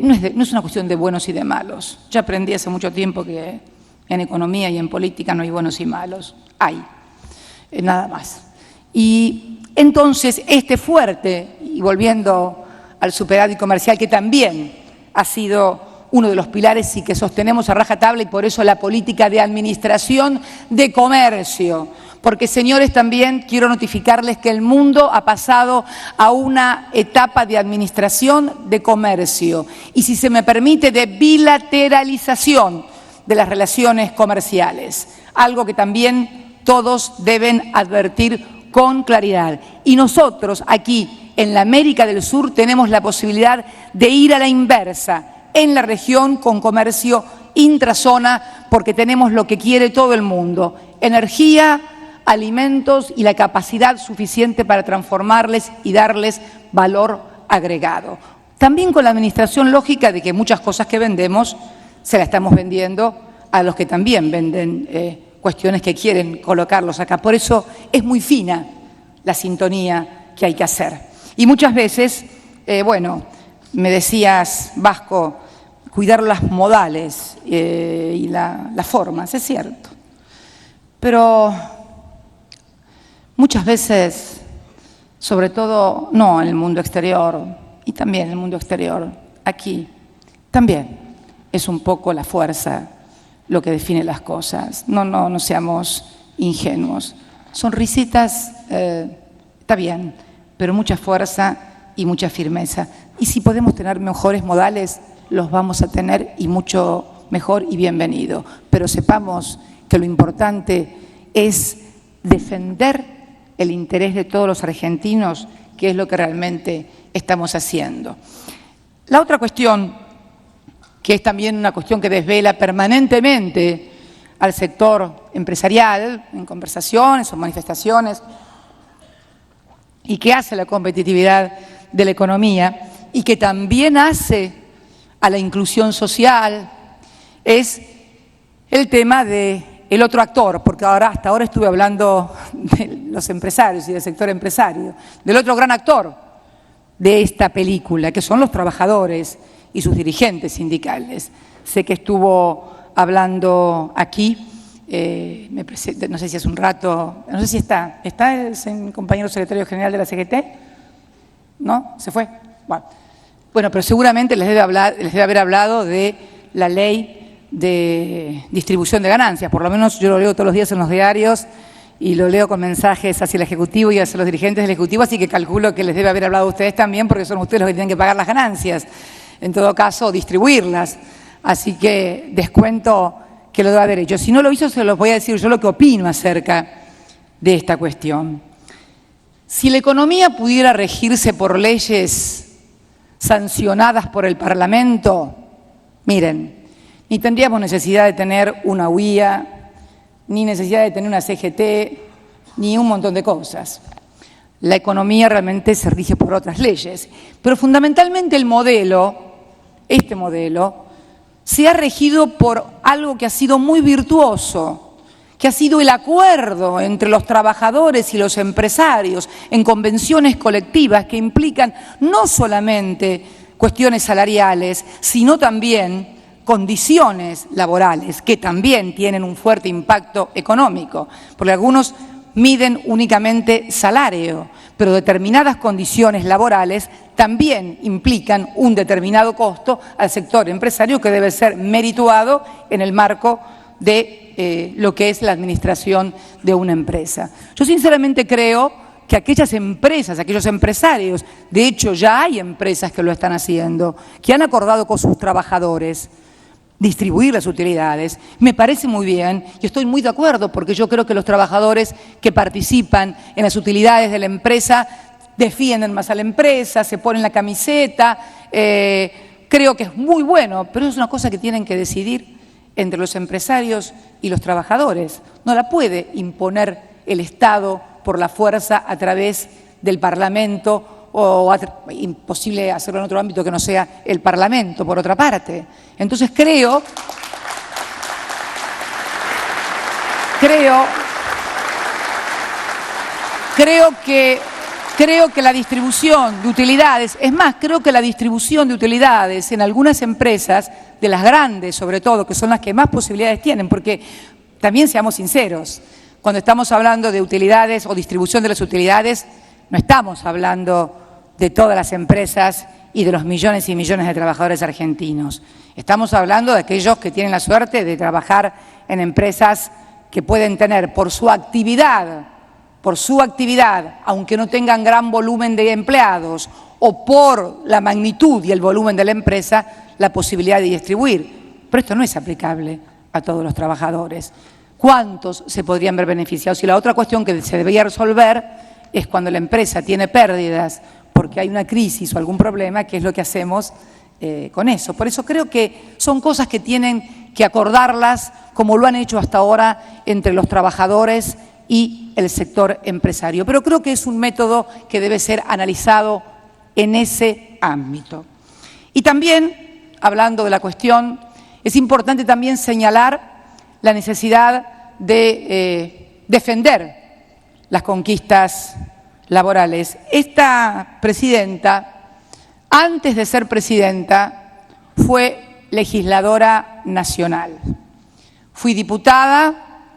no es una cuestión de buenos y de malos. Ya aprendí hace mucho tiempo que en economía y en política no hay buenos y malos, hay, nada más. Y entonces este fuerte, y volviendo al superávit comercial, que también ha sido uno de los pilares y que sostenemos a rajatabla, y por eso la política de administración de comercio. Porque, señores, también quiero notificarles que el mundo ha pasado a una etapa de administración de comercio y, si se me permite, de bilateralización de las relaciones comerciales, algo que también todos deben advertir con claridad. Y nosotros aquí, en la América del Sur, tenemos la posibilidad de ir a la inversa en la región con comercio intrazona, porque tenemos lo que quiere todo el mundo: energía, alimentos y la capacidad suficiente para transformarles y darles valor agregado. También con la administración lógica de que muchas cosas que vendemos se las estamos vendiendo a los que también venden cuestiones que quieren colocarlos acá. Por eso es muy fina la sintonía que hay que hacer. Y muchas veces, me decías, Vasco, cuidar las modales y las formas, es cierto. Pero muchas veces, sobre todo, no en el mundo exterior, y también en el mundo exterior, aquí, también es un poco la fuerza lo que define las cosas. No seamos ingenuos. Sonrisitas, está bien, pero mucha fuerza y mucha firmeza. Y si podemos tener mejores modales, los vamos a tener, y mucho mejor y bienvenido. Pero sepamos que lo importante es defender el interés de todos los argentinos, que es lo que realmente estamos haciendo. La otra cuestión, que es también una cuestión que desvela permanentemente al sector empresarial, en conversaciones o manifestaciones, y que hace la competitividad de la economía, y que también hace a la inclusión social, es el tema del otro actor, porque hasta ahora estuve hablando de los empresarios y del sector empresario, del otro gran actor de esta película, que son los trabajadores y sus dirigentes sindicales. Sé que estuvo hablando aquí no sé si hace un rato, no sé si está el compañero secretario general de la CGT, ¿no? ¿Se fue? Bueno, pero seguramente les debe haber hablado de la ley de distribución de ganancias, por lo menos yo lo leo todos los días en los diarios y lo leo con mensajes hacia el Ejecutivo y hacia los dirigentes del Ejecutivo, así que calculo que les debe haber hablado a ustedes también, porque son ustedes los que tienen que pagar las ganancias, en todo caso distribuirlas, así que descuento que lo debe haber hecho. Si no lo hizo, se los voy a decir yo lo que opino acerca de esta cuestión. Si la economía pudiera regirse por leyes sancionadas por el Parlamento, miren, ni tendríamos necesidad de tener una UIA, ni necesidad de tener una CGT, ni un montón de cosas. La economía realmente se rige por otras leyes, pero fundamentalmente el modelo, este modelo, se ha regido por algo que ha sido muy virtuoso, que ha sido el acuerdo entre los trabajadores y los empresarios en convenciones colectivas que implican no solamente cuestiones salariales, sino también condiciones laborales que también tienen un fuerte impacto económico, porque algunos miden únicamente salario, pero determinadas condiciones laborales también implican un determinado costo al sector empresario que debe ser merituado en el marco de lo que es la administración de una empresa. Yo sinceramente creo que aquellas empresas, aquellos empresarios, de hecho ya hay empresas que lo están haciendo, que han acordado con sus trabajadores distribuir las utilidades, me parece muy bien y estoy muy de acuerdo porque yo creo que los trabajadores que participan en las utilidades de la empresa defienden más a la empresa, se ponen la camiseta, creo que es muy bueno, pero es una cosa que tienen que decidir entre los empresarios y los trabajadores. No la puede imponer el Estado por la fuerza a través del Parlamento o imposible hacerlo en otro ámbito que no sea el Parlamento, por otra parte. Entonces creo que la distribución de utilidades, es más, creo que la distribución de utilidades en algunas empresas, de las grandes sobre todo, que son las que más posibilidades tienen, porque también seamos sinceros, cuando estamos hablando de utilidades o distribución de las utilidades, no estamos hablando de todas las empresas y de los millones y millones de trabajadores argentinos. Estamos hablando de aquellos que tienen la suerte de trabajar en empresas que pueden tener por su actividad, aunque no tengan gran volumen de empleados, o por la magnitud y el volumen de la empresa, la posibilidad de distribuir. Pero esto no es aplicable a todos los trabajadores. ¿Cuántos se podrían ver beneficiados? Y la otra cuestión que se debería resolver es cuando la empresa tiene pérdidas porque hay una crisis o algún problema, ¿qué es lo que hacemos con eso? Por eso creo que son cosas que tienen que acordarlas como lo han hecho hasta ahora entre los trabajadores y el sector empresario. Pero creo que es un método que debe ser analizado en ese ámbito. Y también, hablando de la cuestión, es importante también señalar la necesidad de defender las conquistas laborales. Esta presidenta, antes de ser presidenta, fue legisladora nacional. Fui diputada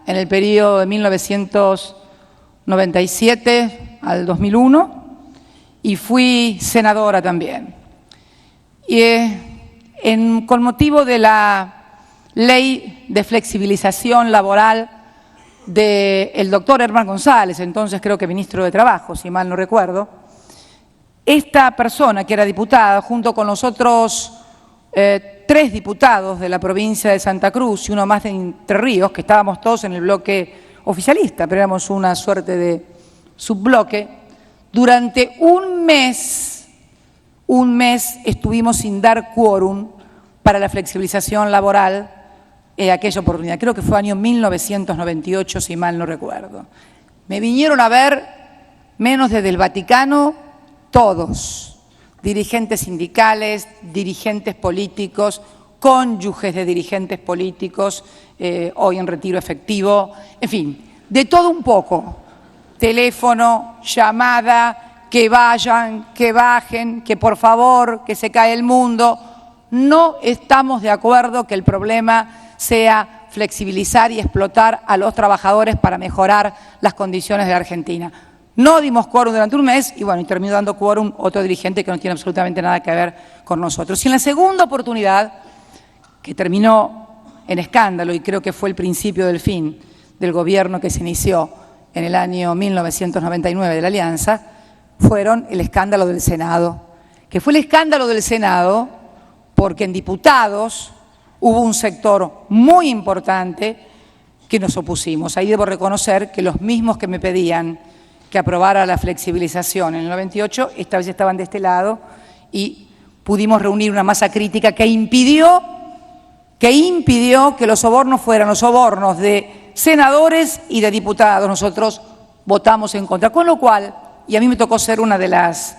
en el periodo de 1997 al 2001 y fui senadora también. Y con motivo de la ley de flexibilización laboral del doctor Herman González, entonces creo que ministro de Trabajo, si mal no recuerdo, esta persona que era diputada, junto con los otros 3 diputados de la provincia de Santa Cruz y uno más de Entre Ríos, que estábamos todos en el bloque oficialista, pero éramos una suerte de subbloque, durante un mes estuvimos sin dar quórum para la flexibilización laboral aquella oportunidad. Creo que fue año 1998, si mal no recuerdo. Me vinieron a ver, menos desde el Vaticano, todos, dirigentes sindicales, dirigentes políticos, cónyuges de dirigentes políticos, hoy en retiro efectivo, en fin, de todo un poco. Teléfono, llamada, que vayan, que bajen, que por favor, que se cae el mundo. No estamos de acuerdo que el problema sea flexibilizar y explotar a los trabajadores para mejorar las condiciones de la Argentina. No dimos quórum durante un mes y bueno, y terminó dando quórum otro dirigente que no tiene absolutamente nada que ver con nosotros. Y en la segunda oportunidad, que terminó en escándalo y creo que fue el principio del fin del gobierno que se inició en el año 1999 de la Alianza, fueron el escándalo del Senado, que fue el escándalo del Senado porque en diputados hubo un sector muy importante que nos opusimos. Ahí debo reconocer que los mismos que me pedían que aprobara la flexibilización en el 98, esta vez estaban de este lado y pudimos reunir una masa crítica que impidió que los sobornos fueran los sobornos de senadores y de diputados. Nosotros votamos en contra, con lo cual, y a mí me tocó ser una de las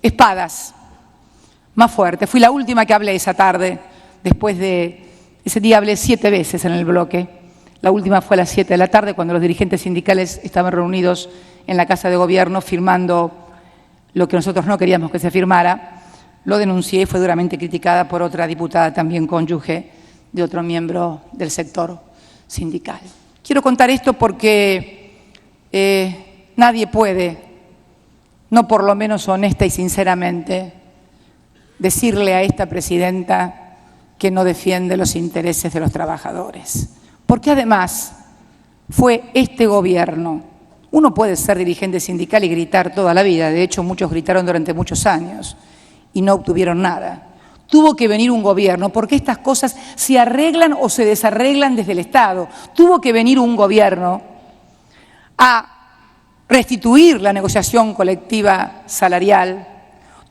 espadas más fuertes. Fui la última que hablé esa tarde, después de ese día hablé 7 veces en el bloque. La última fue a las 7 de la tarde, cuando los dirigentes sindicales estaban reunidos en la Casa de Gobierno firmando lo que nosotros no queríamos que se firmara. Lo denuncié y fue duramente criticada por otra diputada, también cónyuge de otro miembro del sector sindical. Quiero contar esto porque nadie puede, no por lo menos honesta y sinceramente, decirle a esta presidenta que no defiende los intereses de los trabajadores. Porque además fue este gobierno. Uno puede ser dirigente sindical y gritar toda la vida, de hecho muchos gritaron durante muchos años y no obtuvieron nada. Tuvo que venir un gobierno, porque estas cosas se arreglan o se desarreglan desde el Estado. Tuvo que venir un gobierno a restituir la negociación colectiva salarial.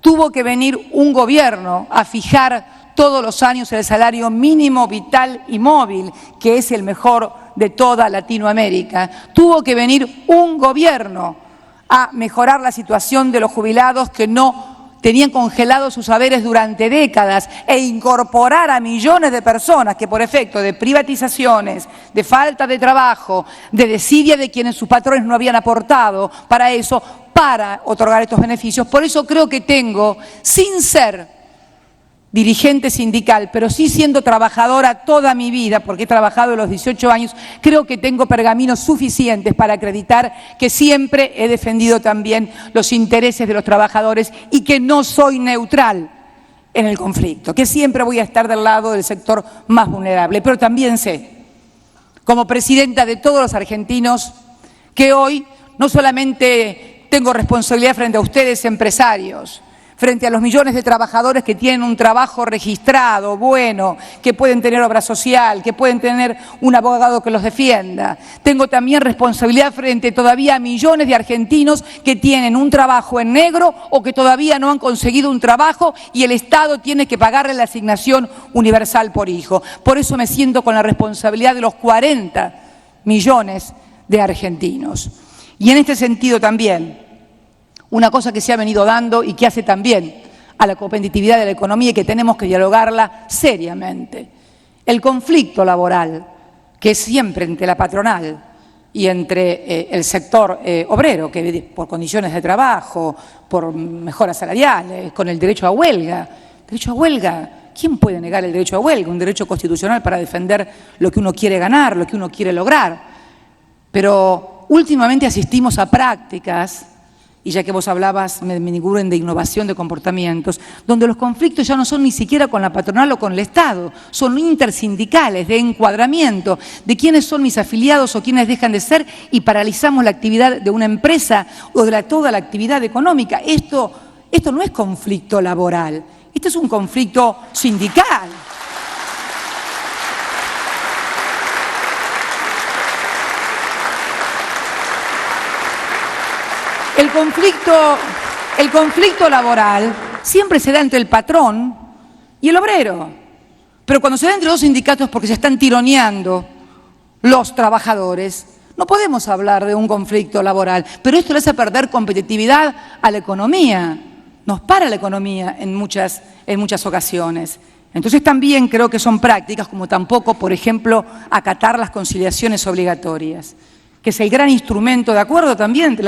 Tuvo que venir un gobierno a fijar todos los años el salario mínimo vital y móvil, que es el mejor de toda Latinoamérica. Tuvo que venir un gobierno a mejorar la situación de los jubilados que no tenían congelados sus haberes durante décadas e incorporar a millones de personas que por efecto de privatizaciones, de falta de trabajo, de desidia de quienes sus patrones no habían aportado para eso, para otorgar estos beneficios. Por eso creo que tengo, sin ser dirigente sindical, pero sí siendo trabajadora toda mi vida, porque he trabajado a los 18 años, creo que tengo pergaminos suficientes para acreditar que siempre he defendido también los intereses de los trabajadores y que no soy neutral en el conflicto, que siempre voy a estar del lado del sector más vulnerable. Pero también sé, como presidenta de todos los argentinos, que hoy no solamente tengo responsabilidad frente a ustedes, empresarios, frente a los millones de trabajadores que tienen un trabajo registrado, bueno, que pueden tener obra social, que pueden tener un abogado que los defienda. Tengo también responsabilidad frente todavía a millones de argentinos que tienen un trabajo en negro o que todavía no han conseguido un trabajo y el Estado tiene que pagarle la asignación universal por hijo. Por eso me siento con la responsabilidad de los 40 millones de argentinos. Y en este sentido también, una cosa que se ha venido dando y que hace también a la competitividad de la economía y que tenemos que dialogarla seriamente. El conflicto laboral, que es siempre entre la patronal y entre el sector obrero, que por condiciones de trabajo, por mejoras salariales, con el derecho a huelga. Derecho a huelga, ¿quién puede negar el derecho a huelga? Un derecho constitucional para defender lo que uno quiere ganar, lo que uno quiere lograr. Pero últimamente asistimos a prácticas, y ya que vos hablabas, me ninguren de innovación de comportamientos, donde los conflictos ya no son ni siquiera con la patronal o con el Estado, son intersindicales, de encuadramiento, de quiénes son mis afiliados o quiénes dejan de ser, y paralizamos la actividad de una empresa o de toda la actividad económica. Esto no es conflicto laboral, esto es un conflicto sindical. El conflicto laboral siempre se da entre el patrón y el obrero, pero cuando se da entre dos sindicatos es porque se están tironeando los trabajadores. No podemos hablar de un conflicto laboral, pero esto le hace perder competitividad a la economía, nos para la economía en muchas ocasiones. Entonces también creo que son prácticas como tampoco, por ejemplo, acatar las conciliaciones obligatorias. que es el gran instrumento de acuerdo también,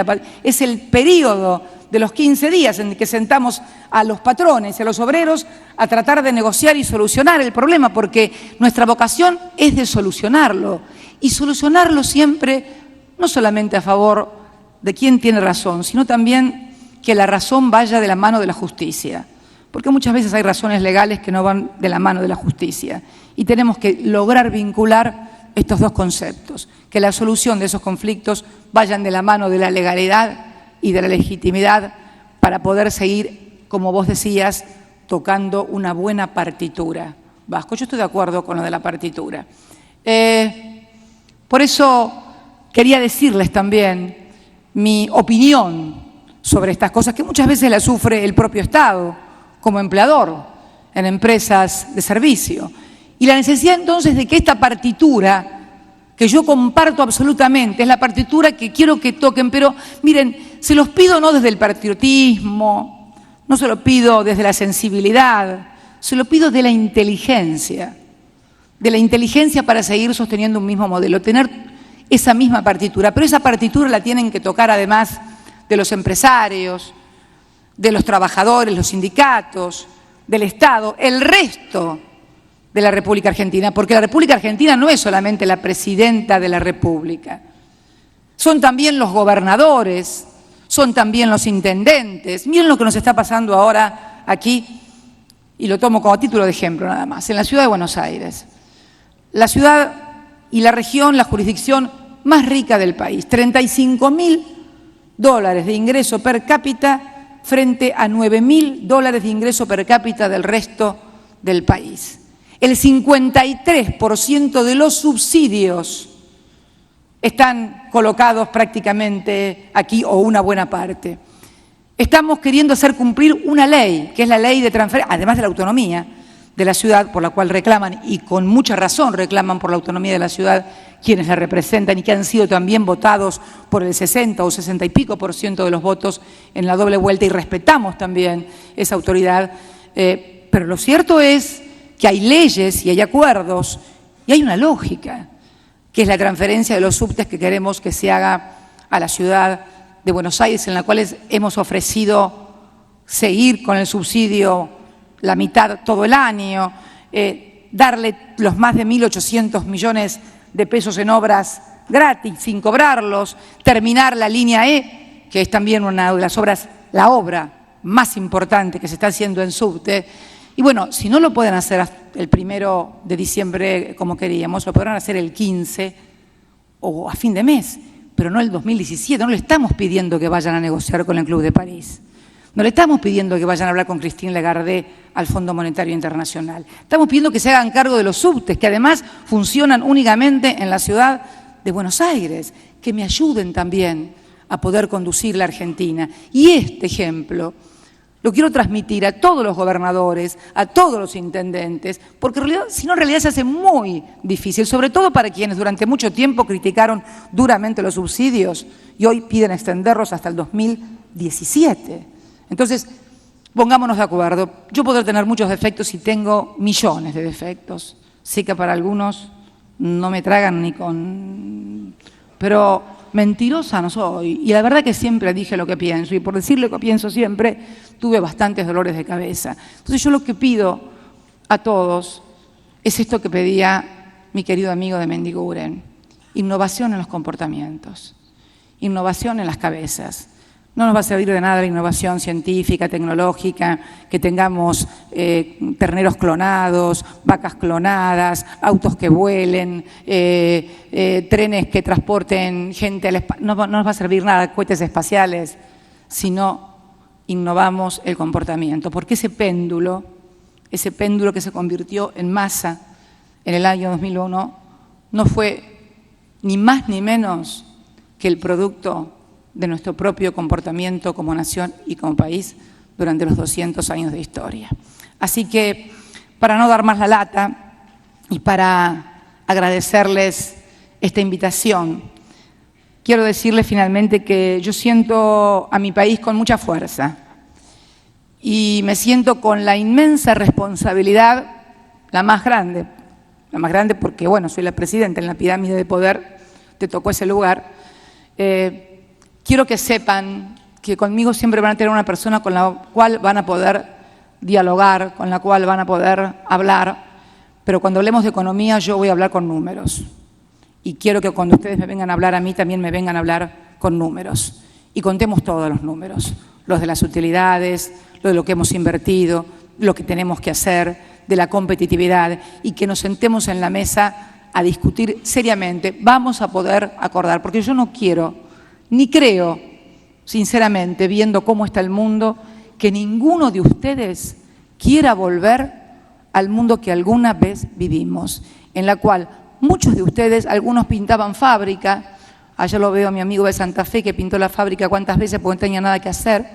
es el periodo de los 15 días en que sentamos a los patrones y a los obreros a tratar de negociar y solucionar el problema, porque nuestra vocación es de solucionarlo, y solucionarlo siempre no solamente a favor de quien tiene razón, sino también que la razón vaya de la mano de la justicia, porque muchas veces hay razones legales que no van de la mano de la justicia, y tenemos que lograr vincular estos dos conceptos, que la solución de esos conflictos vayan de la mano de la legalidad y de la legitimidad para poder seguir, como vos decías, tocando una buena partitura. Vasco, yo estoy de acuerdo con lo de la partitura. Por eso quería decirles también mi opinión sobre estas cosas, que muchas veces las sufre el propio Estado como empleador en empresas de servicio. Y la necesidad entonces de que esta partitura, que yo comparto absolutamente, es la partitura que quiero que toquen, pero miren, se los pido no desde el patriotismo, no se lo pido desde la sensibilidad, se lo pido de la inteligencia para seguir sosteniendo un mismo modelo, tener esa misma partitura, pero esa partitura la tienen que tocar además de los empresarios, de los trabajadores, los sindicatos, del Estado, el resto de la República Argentina, porque la República Argentina no es solamente la presidenta de la República, son también los gobernadores, son también los intendentes. Miren lo que nos está pasando ahora aquí, y lo tomo como título de ejemplo nada más, en la ciudad de Buenos Aires. La ciudad y la región, la jurisdicción más rica del país, $35.000 de ingreso per cápita frente a $9.000 de ingreso per cápita del resto del país. El 53% de los subsidios están colocados prácticamente aquí, o una buena parte. Estamos queriendo hacer cumplir una ley, que es la ley de transferencia, además de la autonomía de la ciudad, por la cual reclaman, y con mucha razón reclaman por la autonomía de la ciudad quienes la representan y que han sido también votados por el 60 o 60 y pico % de los votos en la doble vuelta, y respetamos también esa autoridad. Pero lo cierto es que hay leyes y hay acuerdos y hay una lógica, que es la transferencia de los subtes que queremos que se haga a la ciudad de Buenos Aires, en la cual hemos ofrecido seguir con el subsidio la mitad todo el año, darle los más de 1.800 millones de pesos en obras gratis, sin cobrarlos, terminar la línea E, que es también una de las obras, la obra más importante que se está haciendo en subte. Y bueno, si no lo pueden hacer el 1 de diciembre como queríamos, lo podrán hacer el 15 o a fin de mes, pero no el 2017. No le estamos pidiendo que vayan a negociar con el Club de París. No le estamos pidiendo que vayan a hablar con Christine Lagarde al Fondo Monetario Internacional. Estamos pidiendo que se hagan cargo de los subtes, que además funcionan únicamente en la ciudad de Buenos Aires, que me ayuden también a poder conducir la Argentina. Y este ejemplo lo quiero transmitir a todos los gobernadores, a todos los intendentes, porque en realidad, si no, en realidad se hace muy difícil, sobre todo para quienes durante mucho tiempo criticaron duramente los subsidios y hoy piden extenderlos hasta el 2017. Entonces, pongámonos de acuerdo. Yo podré tener muchos defectos y tengo millones de defectos. Sé que para algunos no me tragan ni con... Pero mentirosa no soy. Y la verdad que siempre dije lo que pienso. Y por decir lo que pienso siempre, tuve bastantes dolores de cabeza. Entonces yo lo que pido a todos es esto que pedía mi querido amigo de Mendiguren. Innovación en los comportamientos. Innovación en las cabezas. No nos va a servir de nada la innovación científica, tecnológica, que tengamos terneros clonados, vacas clonadas, autos que vuelen, trenes que transporten gente al espacio. No nos va a servir nada, cohetes espaciales, si no innovamos el comportamiento. Porque ese péndulo que se convirtió en masa en el año 2001, no fue ni más ni menos que el producto de nuestro propio comportamiento como nación y como país durante los 200 años de historia. Así que, para no dar más la lata y para agradecerles esta invitación, quiero decirles finalmente que yo siento a mi país con mucha fuerza y me siento con la inmensa responsabilidad, la más grande porque, bueno, soy la presidenta en la pirámide de poder te tocó ese lugar. Quiero que sepan que conmigo siempre van a tener una persona con la cual van a poder dialogar, con la cual van a poder hablar, pero cuando hablemos de economía yo voy a hablar con números. Y quiero que cuando ustedes me vengan a hablar a mí también me vengan a hablar con números. Y contemos todos los números, los de las utilidades, lo de lo que hemos invertido, lo que tenemos que hacer, de la competitividad, y que nos sentemos en la mesa a discutir seriamente. Vamos a poder acordar, porque yo no quiero, ni creo, sinceramente, viendo cómo está el mundo, que ninguno de ustedes quiera volver al mundo que alguna vez vivimos, en la cual muchos de ustedes, algunos pintaban fábrica. Allá lo veo a mi amigo de Santa Fe que pintó la fábrica cuántas veces porque no tenía nada que hacer.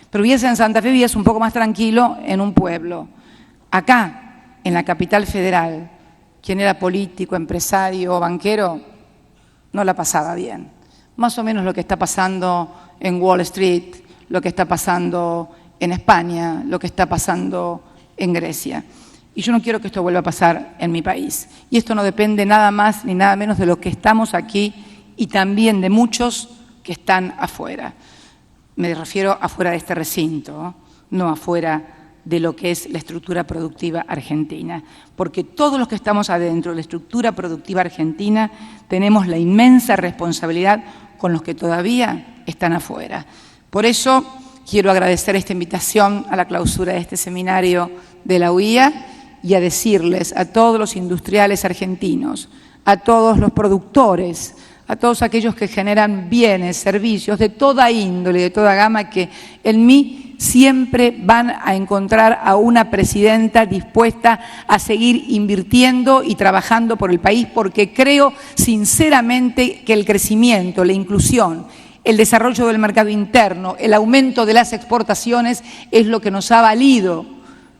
Pero vivías en Santa Fe, vivías un poco más tranquilo en un pueblo. Acá, en la capital federal, quien era político, empresario o banquero, no la pasaba bien. Más o menos lo que está pasando en Wall Street, lo que está pasando en España, lo que está pasando en Grecia. Y yo no quiero que esto vuelva a pasar en mi país. Y esto no depende nada más ni nada menos de los que estamos aquí y también de muchos que están afuera. Me refiero afuera de este recinto, no afuera de lo que es la estructura productiva argentina. Porque todos los que estamos adentro de la estructura productiva argentina tenemos la inmensa responsabilidad con los que todavía están afuera. Por eso quiero agradecer esta invitación a la clausura de este seminario de la UIA y a decirles a todos los industriales argentinos, a todos los productores, a todos aquellos que generan bienes, servicios de toda índole, de toda gama, que en mí siempre van a encontrar a una presidenta dispuesta a seguir invirtiendo y trabajando por el país, porque creo sinceramente que el crecimiento, la inclusión, el desarrollo del mercado interno, el aumento de las exportaciones es lo que nos ha valido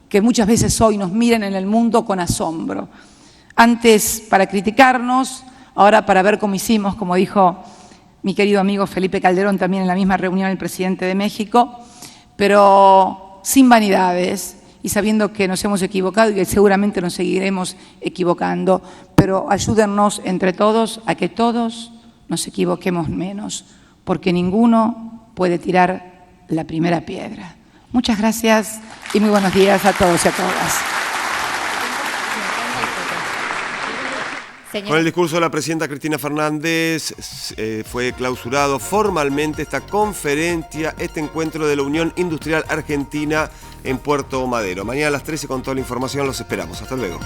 que muchas veces hoy nos miren en el mundo con asombro. Antes para criticarnos, ahora para ver cómo hicimos, como dijo mi querido amigo Felipe Calderón también en la misma reunión, el presidente de México, pero sin vanidades y sabiendo que nos hemos equivocado y que seguramente nos seguiremos equivocando, pero ayúdennos entre todos a que todos nos equivoquemos menos, porque ninguno puede tirar la primera piedra. Muchas gracias y muy buenos días a todos y a todas. Con el discurso de la presidenta Cristina Fernández fue clausurado formalmente esta conferencia, este encuentro de la Unión Industrial Argentina en Puerto Madero. Mañana a las 13 con toda la información los esperamos. Hasta luego.